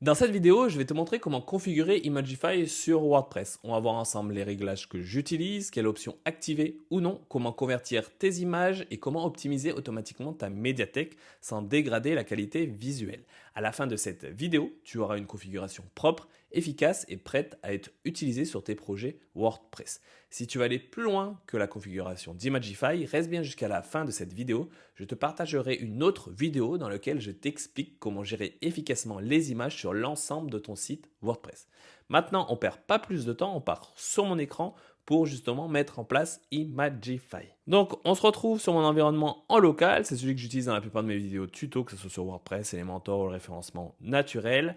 Dans cette vidéo, je vais te montrer comment configurer Imagify sur WordPress. On va voir ensemble les réglages que j'utilise, quelle option activer ou non, comment convertir tes images et comment optimiser automatiquement ta médiathèque sans dégrader la qualité visuelle. À la fin de cette vidéo, tu auras une configuration propre, efficace et prête à être utilisée sur tes projets WordPress. Si tu veux aller plus loin que la configuration d'Imagify, reste bien jusqu'à la fin de cette vidéo. Je te partagerai une autre vidéo dans laquelle je t'explique comment gérer efficacement les images sur l'ensemble de ton site WordPress. Maintenant, on ne perd pas plus de temps, on part sur mon écran pour justement mettre en place Imagify. Donc, on se retrouve sur mon environnement en local. C'est celui que j'utilise dans la plupart de mes vidéos tuto, que ce soit sur WordPress, Elementor ou le référencement naturel.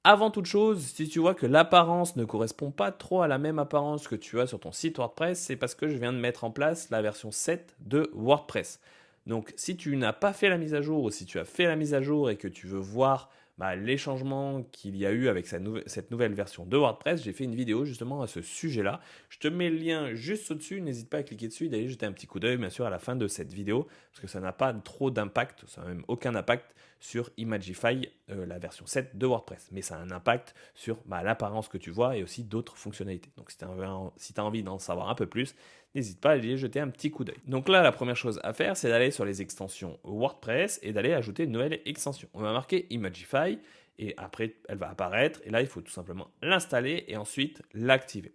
Avant toute chose, si tu vois que l'apparence ne correspond pas trop à la même apparence que tu as sur ton site WordPress, c'est parce que je viens de mettre en place la version 7 de WordPress. Donc, si tu n'as pas fait la mise à jour ou si tu as fait la mise à jour et que tu veux voir les changements qu'il y a eu avec cette nouvelle version de WordPress, j'ai fait une vidéo justement à ce sujet-là. Je te mets le lien juste au-dessus, n'hésite pas à cliquer dessus et d'aller jeter un petit coup d'œil bien sûr à la fin de cette vidéo parce que ça n'a pas trop d'impact, ça n'a même aucun impact sur Imagify, la version 7 de WordPress. Mais ça a un impact sur l'apparence que tu vois et aussi d'autres fonctionnalités. Donc si tu as envie d'en savoir un peu plus, n'hésite pas à aller jeter un petit coup d'œil. Donc là, la première chose à faire, c'est d'aller sur les extensions WordPress et d'aller ajouter une nouvelle extension. On va marquer Imagify et après, elle va apparaître. Et là, il faut tout simplement l'installer et ensuite l'activer.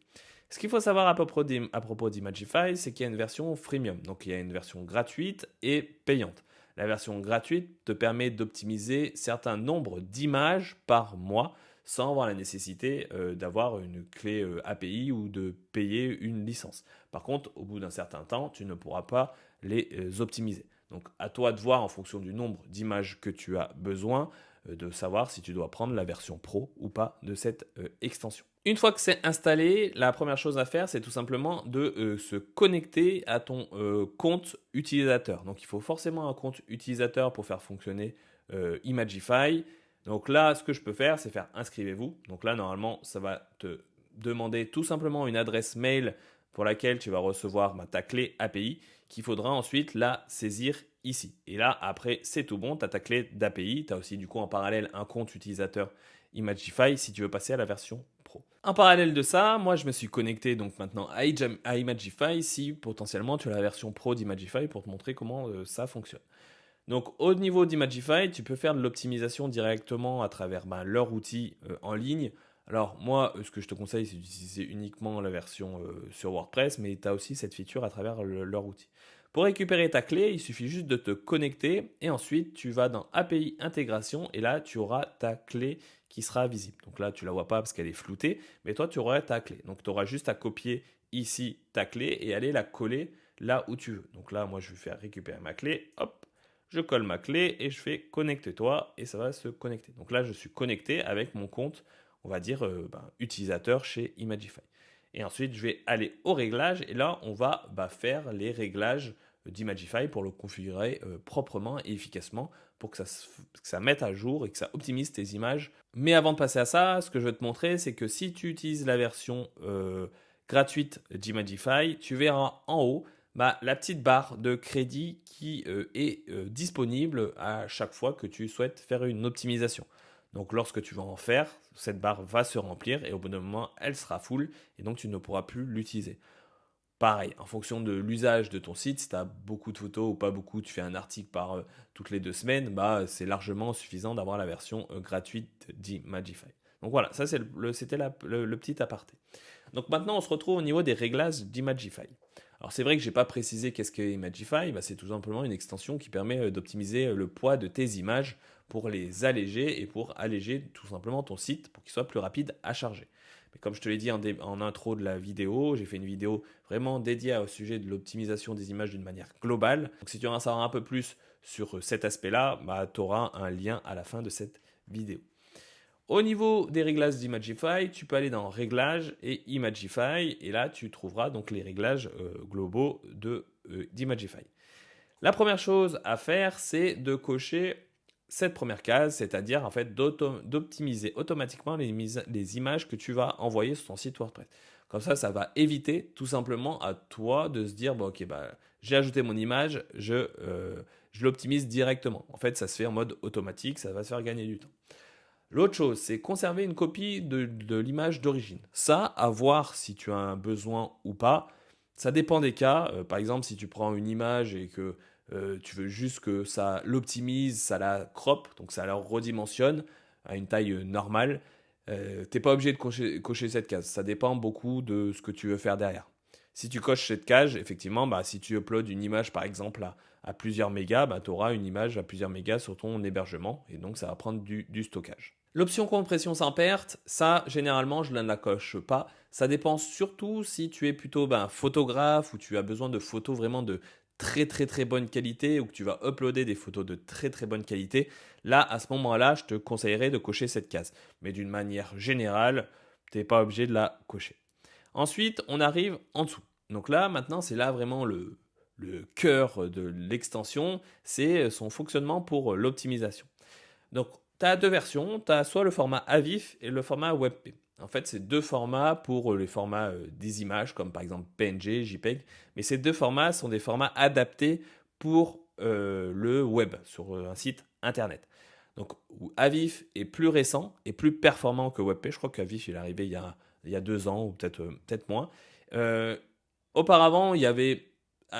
Ce qu'il faut savoir à propos d'Imagify, c'est qu'il y a une version freemium. Donc, il y a une version gratuite et payante. La version gratuite te permet d'optimiser certains nombres d'images par mois sans avoir la nécessité d'avoir une clé API ou de payer une licence. Par contre, au bout d'un certain temps, tu ne pourras pas les optimiser. Donc, à toi de voir en fonction du nombre d'images que tu as besoin de savoir si tu dois prendre la version pro ou pas de cette extension. Une fois que c'est installé, la première chose à faire, c'est tout simplement de se connecter à ton compte utilisateur. Donc, il faut forcément un compte utilisateur pour faire fonctionner Imagify. Donc là, ce que je peux faire, c'est faire inscrivez-vous. Donc là, normalement, ça va te demander tout simplement une adresse mail pour laquelle tu vas recevoir ta clé API qu'il faudra ensuite la saisir ici. Et là, après, c'est tout bon, tu as ta clé d'API. Tu as aussi du coup en parallèle un compte utilisateur Imagify si tu veux passer à la version Pro. En parallèle de ça, moi je me suis connecté donc maintenant à Imagify si potentiellement tu as la version Pro d'Imagify pour te montrer comment ça fonctionne. Donc au niveau d'Imagify, tu peux faire de l'optimisation directement à travers leur outil en ligne. Alors moi, ce que je te conseille, c'est d'utiliser uniquement la version sur WordPress, mais tu as aussi cette feature à travers leur outil. Pour récupérer ta clé, il suffit juste de te connecter et ensuite tu vas dans API intégration et là tu auras ta clé qui sera visible. Donc là tu ne la vois pas parce qu'elle est floutée, mais toi tu auras ta clé. Donc tu auras juste à copier ici ta clé et aller la coller là où tu veux. Donc là moi je vais faire récupérer ma clé, hop, je colle ma clé et je fais connecte-toi et ça va se connecter. Donc là je suis connecté avec mon compte, on va dire utilisateur chez Imagify. Et ensuite, je vais aller au réglage et là, on va faire les réglages d'Imagify pour le configurer proprement et efficacement pour que ça mette à jour et que ça optimise tes images. Mais avant de passer à ça, ce que je vais te montrer, c'est que si tu utilises la version gratuite d'Imagify, tu verras en haut la petite barre de crédit qui est disponible à chaque fois que tu souhaites faire une optimisation. Donc lorsque tu vas en faire, cette barre va se remplir et au bout d'un moment, elle sera full et donc tu ne pourras plus l'utiliser. Pareil, en fonction de l'usage de ton site, si tu as beaucoup de photos ou pas beaucoup, tu fais un article par toutes les 2 semaines, c'est largement suffisant d'avoir la version gratuite d'Imagify. Donc voilà, ça c'était le petit aparté. Donc maintenant, on se retrouve au niveau des réglages d'Imagify. Alors c'est vrai que je n'ai pas précisé qu'est-ce qu'est Imagify, c'est tout simplement une extension qui permet d'optimiser le poids de tes images pour les alléger et pour alléger tout simplement ton site pour qu'il soit plus rapide à charger. Mais comme je te l'ai dit en intro de la vidéo, j'ai fait une vidéo vraiment dédiée au sujet de l'optimisation des images d'une manière globale. Donc si tu veux en savoir un peu plus sur cet aspect-là, tu auras un lien à la fin de cette vidéo. Au niveau des réglages d'Imagify, tu peux aller dans Réglages et Imagify et là tu trouveras donc les réglages globaux d'Imagify. La première chose à faire, c'est de cocher cette première case, c'est-à-dire en fait d'optimiser automatiquement les images que tu vas envoyer sur ton site WordPress. Comme ça va éviter tout simplement à toi de se dire j'ai ajouté mon image, je l'optimise directement. En fait, ça se fait en mode automatique, ça va se faire gagner du temps. L'autre chose, c'est conserver une copie de l'image d'origine. Ça, à voir si tu as un besoin ou pas. Ça dépend des cas. Par exemple, si tu prends une image et que tu veux juste que ça l'optimise, ça la crop, donc ça la redimensionne à une taille normale, t'es pas obligé de cocher cette case. Ça dépend beaucoup de ce que tu veux faire derrière. Si tu coches cette case, effectivement, bah, si tu uploads une image par exemple à plusieurs mégas, bah, tu auras une image à plusieurs mégas sur ton hébergement et donc ça va prendre du stockage. L'option compression sans perte, ça généralement je ne la coche pas. Ça dépend surtout si tu es plutôt photographe ou tu as besoin de photos vraiment de très très très bonne qualité ou que tu vas uploader des photos de très très bonne qualité. Là, à ce moment-là, je te conseillerais de cocher cette case. Mais d'une manière générale, tu n'es pas obligé de la cocher. Ensuite, on arrive en dessous. Donc là, maintenant, c'est là vraiment le cœur de l'extension, c'est son fonctionnement pour l'optimisation. Donc, tu as deux versions, tu as soit le format AVIF et le format WebP. En fait, c'est deux formats pour les formats des images, comme par exemple PNG, JPEG, mais ces deux formats sont des formats adaptés pour le web, sur un site internet. Donc, AVIF est plus récent et plus performant que WebP. Je crois qu'AVIF, il est arrivé il y a 2 ans ou peut-être moins. Euh, Auparavant, il y avait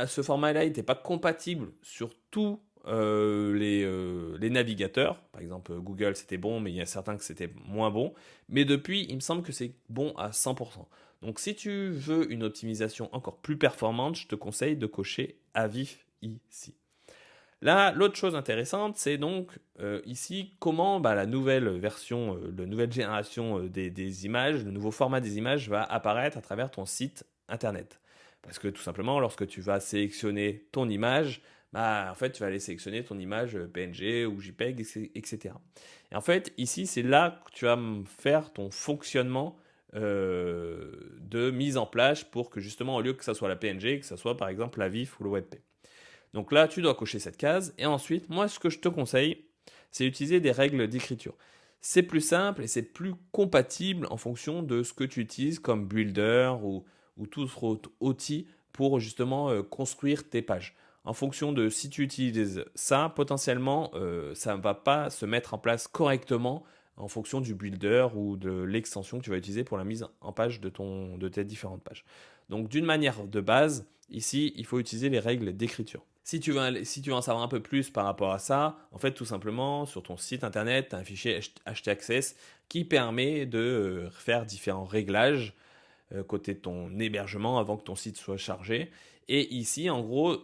ce format-là, il n'était pas compatible sur tous les navigateurs. Par exemple, Google, c'était bon, mais il y a certains que c'était moins bon. Mais depuis, il me semble que c'est bon à 100%. Donc, si tu veux une optimisation encore plus performante, je te conseille de cocher AVIF ici. Là, l'autre chose intéressante, c'est donc ici comment la nouvelle version, la nouvelle génération des images, le nouveau format des images va apparaître à travers ton site internet. Parce que tout simplement, lorsque tu vas sélectionner ton image, en fait, tu vas aller sélectionner ton image PNG ou JPEG, etc. Et en fait, ici, c'est là que tu vas faire ton fonctionnement de mise en place pour que justement, au lieu que ça soit la PNG, que ça soit par exemple la VIF ou le WebP. Donc là, tu dois cocher cette case. Et ensuite, moi, ce que je te conseille, c'est d'utiliser des règles d'écriture. C'est plus simple et c'est plus compatible en fonction de ce que tu utilises comme builder ou tout autre outil pour justement construire tes pages. En fonction de si tu utilises ça, potentiellement, ça ne va pas se mettre en place correctement en fonction du builder ou de l'extension que tu vas utiliser pour la mise en page de tes différentes pages. Donc d'une manière de base, ici, il faut utiliser les règles d'écriture. Si tu veux en savoir un peu plus par rapport à ça, en fait, tout simplement, sur ton site internet, tu as un fichier htaccess qui permet de faire différents réglages côté de ton hébergement avant que ton site soit chargé. Et ici, en gros,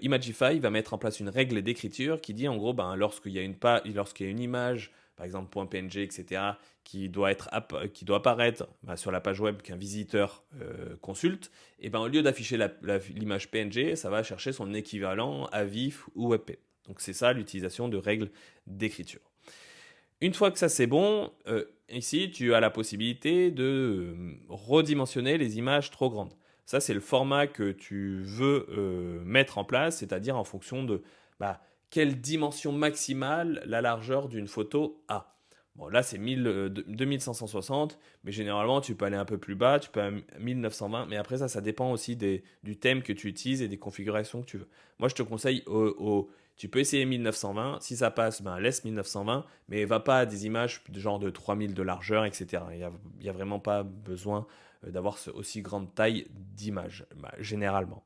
Imagify va mettre en place une règle d'écriture qui dit, en gros, lorsqu'il y a une image, par exemple .png, etc., qui doit apparaître sur la page web qu'un visiteur consulte, et au lieu d'afficher l'image PNG, ça va chercher son équivalent à VIF ou WebP. Donc c'est ça l'utilisation de règles d'écriture. Une fois que ça c'est bon, ici tu as la possibilité de redimensionner les images trop grandes. Ça c'est le format que tu veux mettre en place, c'est-à-dire en fonction de quelle dimension maximale la largeur d'une photo a. Bon, là, c'est 2560, mais généralement, tu peux aller un peu plus bas, tu peux aller à 1920, mais après, ça dépend aussi du thème que tu utilises et des configurations que tu veux. Moi, je te conseille, tu peux essayer 1920, si ça passe, laisse 1920, mais va pas à des images de genre de 3000 de largeur, etc. Il n'y a vraiment pas besoin d'avoir aussi grande taille d'image, généralement.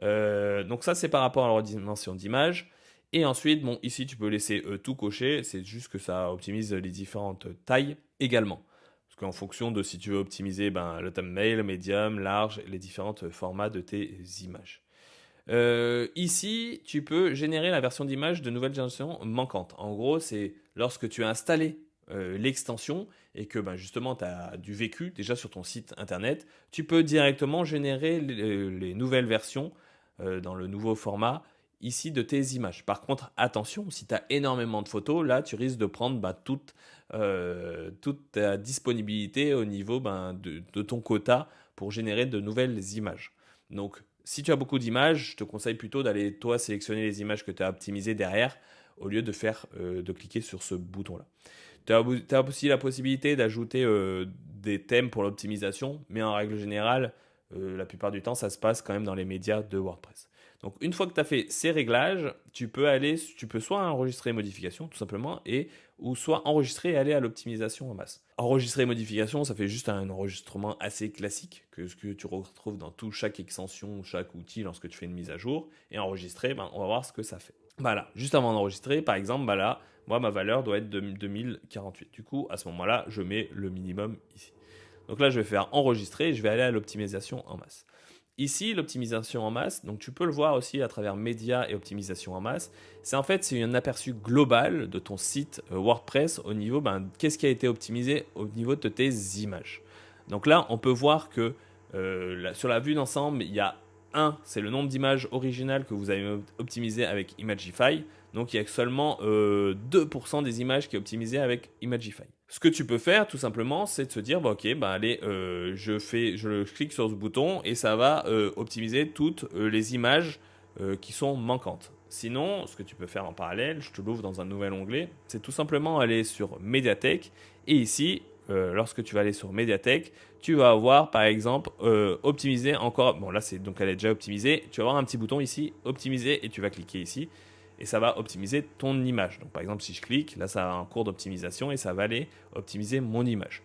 Donc ça, c'est par rapport à la redimension d'image. Et ensuite, ici, tu peux laisser tout cocher. C'est juste que ça optimise les différentes tailles également. Parce qu'en fonction de si tu veux optimiser le thumbnail, le médium, large, les différents formats de tes images. Ici, tu peux générer la version d'image de nouvelle génération manquante. En gros, c'est lorsque tu as installé l'extension et que justement tu as du vécu déjà sur ton site internet, tu peux directement générer les nouvelles versions dans le nouveau format ici de tes images. Par contre, attention, si tu as énormément de photos, là tu risques de prendre toute ta disponibilité au niveau de ton quota pour générer de nouvelles images. Donc, si tu as beaucoup d'images, je te conseille plutôt d'aller toi sélectionner les images que tu as optimisées derrière au lieu de cliquer sur ce bouton-là. Tu as aussi la possibilité d'ajouter des thèmes pour l'optimisation, mais en règle générale, la plupart du temps, ça se passe quand même dans les médias de WordPress. Donc une fois que tu as fait ces réglages, tu peux soit enregistrer modification tout simplement ou soit enregistrer et aller à l'optimisation en masse. Enregistrer modification, ça fait juste un enregistrement assez classique que ce que tu retrouves dans chaque extension, chaque outil lorsque tu fais une mise à jour. Et enregistrer, on va voir ce que ça fait. Voilà, juste avant d'enregistrer, par exemple, là, moi ma valeur doit être de 2048. Du coup, à ce moment-là, je mets le minimum ici. Donc là, je vais faire enregistrer et je vais aller à l'optimisation en masse. Ici, l'optimisation en masse, donc tu peux le voir aussi à travers médias et optimisation en masse, c'est un aperçu global de ton site WordPress au niveau qu'est-ce qui a été optimisé au niveau de tes images. Donc là, on peut voir que sur la vue d'ensemble, il y a c'est le nombre d'images originales que vous avez optimisé avec Imagify. Donc il y a seulement 2% des images qui est optimisé avec Imagify. Ce que tu peux faire tout simplement, c'est de se dire allez, je clique sur ce bouton et ça va optimiser toutes les images qui sont manquantes. Sinon, ce que tu peux faire en parallèle, je te l'ouvre dans un nouvel onglet, c'est tout simplement aller sur Mediatek et ici, lorsque tu vas aller sur Mediatek, tu vas avoir par exemple optimiser encore. Bon là elle est déjà optimisée. Tu vas avoir un petit bouton ici, optimiser et tu vas cliquer ici et ça va optimiser ton image. Donc par exemple si je clique, là ça a un cours d'optimisation et ça va aller optimiser mon image.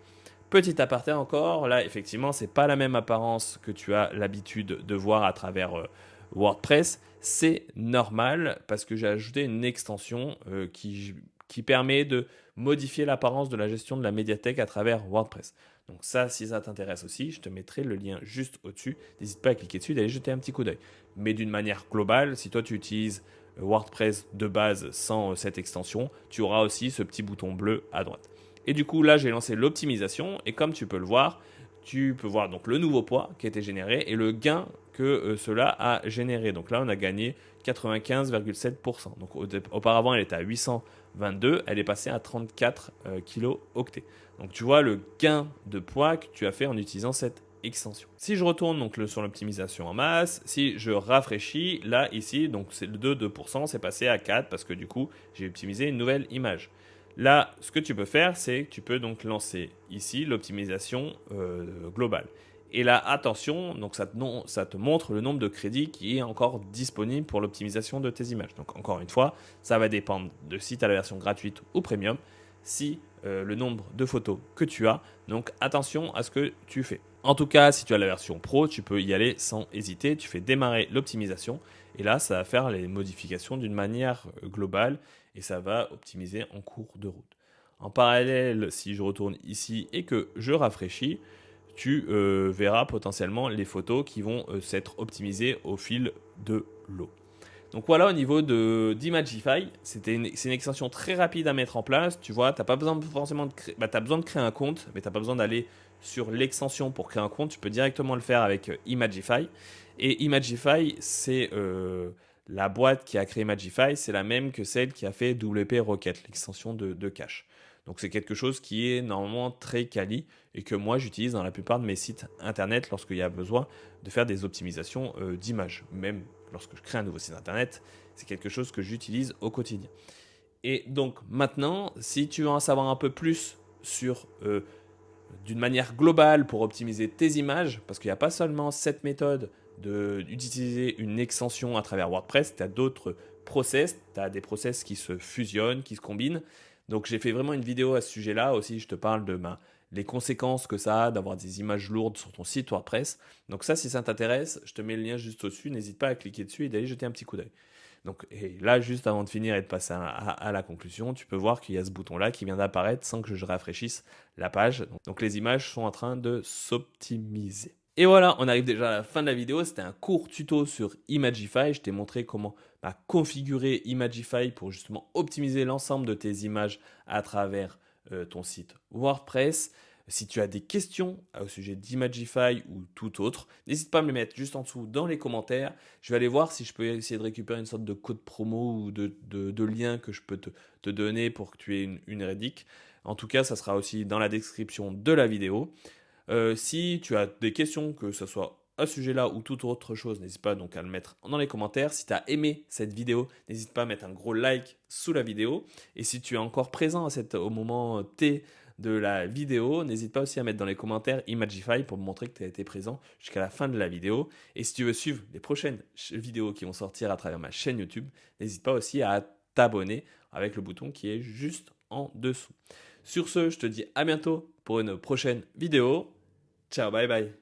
Petit aparté encore, là effectivement c'est pas la même apparence que tu as l'habitude de voir à travers WordPress. C'est normal parce que j'ai ajouté une extension qui permet de modifier l'apparence de la gestion de la médiathèque à travers WordPress. Donc ça, si ça t'intéresse aussi, je te mettrai le lien juste au-dessus. N'hésite pas à cliquer dessus et d'aller jeter un petit coup d'œil. Mais d'une manière globale, si toi tu utilises WordPress de base sans cette extension, tu auras aussi ce petit bouton bleu à droite. Et du coup, là, j'ai lancé l'optimisation et comme tu peux le voir, tu peux voir donc le nouveau poids qui a été généré et le gain que cela a généré. Donc là, on a gagné 95,7%. Donc auparavant, elle était à 822, elle est passée à 34 kilo-octets. Donc tu vois le gain de poids que tu as fait en utilisant cette extension. Si je retourne donc sur l'optimisation en masse, si je rafraîchis, là ici, donc c'est le 2%, c'est passé à 4 parce que du coup, j'ai optimisé une nouvelle image. Là, ce que tu peux faire, c'est que tu peux donc lancer ici l'optimisation globale. Et là, attention, donc ça te montre le nombre de crédits qui est encore disponible pour l'optimisation de tes images. Donc encore une fois, ça va dépendre de si tu as la version gratuite ou premium, si le nombre de photos que tu as. Donc attention à ce que tu fais. En tout cas, si tu as la version pro, tu peux y aller sans hésiter. Tu fais démarrer l'optimisation et là, ça va faire les modifications d'une manière globale et ça va optimiser en cours de route. En parallèle, si je retourne ici et que je rafraîchis, tu verras potentiellement les photos qui vont s'être optimisées au fil de l'eau. Donc voilà, au niveau d'Imagify, c'est une extension très rapide à mettre en place. Tu vois, tu n'as pas besoin forcément t'as besoin de créer un compte, mais tu n'as pas besoin d'aller sur l'extension pour créer un compte. Tu peux directement le faire avec Imagify. Et Imagify, c'est la boîte qui a créé Imagify, c'est la même que celle qui a fait WP Rocket, l'extension de cache. Donc c'est quelque chose qui est normalement très quali et que moi j'utilise dans la plupart de mes sites internet lorsqu'il y a besoin de faire des optimisations d'images. Même lorsque je crée un nouveau site internet, c'est quelque chose que j'utilise au quotidien. Et donc maintenant, si tu veux en savoir un peu plus sur d'une manière globale pour optimiser tes images, parce qu'il n'y a pas seulement cette méthode d'utiliser une extension à travers WordPress, tu as d'autres process, tu as des process qui se fusionnent, qui se combinent. Donc j'ai fait vraiment une vidéo à ce sujet-là aussi, je te parle de les conséquences que ça a d'avoir des images lourdes sur ton site WordPress. Donc ça, si ça t'intéresse, je te mets le lien juste au-dessus, n'hésite pas à cliquer dessus et d'aller jeter un petit coup d'œil. Donc, et là, juste avant de finir et de passer à la conclusion, tu peux voir qu'il y a ce bouton-là qui vient d'apparaître sans que je rafraîchisse la page. Donc les images sont en train de s'optimiser. Et voilà, on arrive déjà à la fin de la vidéo. C'était un court tuto sur Imagify. Je t'ai montré comment configurer Imagify pour justement optimiser l'ensemble de tes images à travers ton site WordPress. Si tu as des questions au sujet d'Imagify ou tout autre, n'hésite pas à me les mettre juste en dessous dans les commentaires. Je vais aller voir si je peux essayer de récupérer une sorte de code promo ou de lien que je peux te donner pour que tu aies une rédic. En tout cas, ça sera aussi dans la description de la vidéo. Si tu as des questions, que ce soit à ce sujet-là ou toute autre chose, n'hésite pas donc à le mettre dans les commentaires. Si tu as aimé cette vidéo, n'hésite pas à mettre un gros like sous la vidéo. Et si tu es encore présent au moment T de la vidéo. N'hésite pas aussi à mettre dans les commentaires Imagify pour me montrer que tu as été présent jusqu'à la fin de la vidéo. Et si tu veux suivre les prochaines vidéos qui vont sortir à travers ma chaîne YouTube, n'hésite pas aussi à t'abonner avec le bouton qui est juste en dessous. Sur ce, je te dis à bientôt pour une prochaine vidéo. Ciao, bye bye.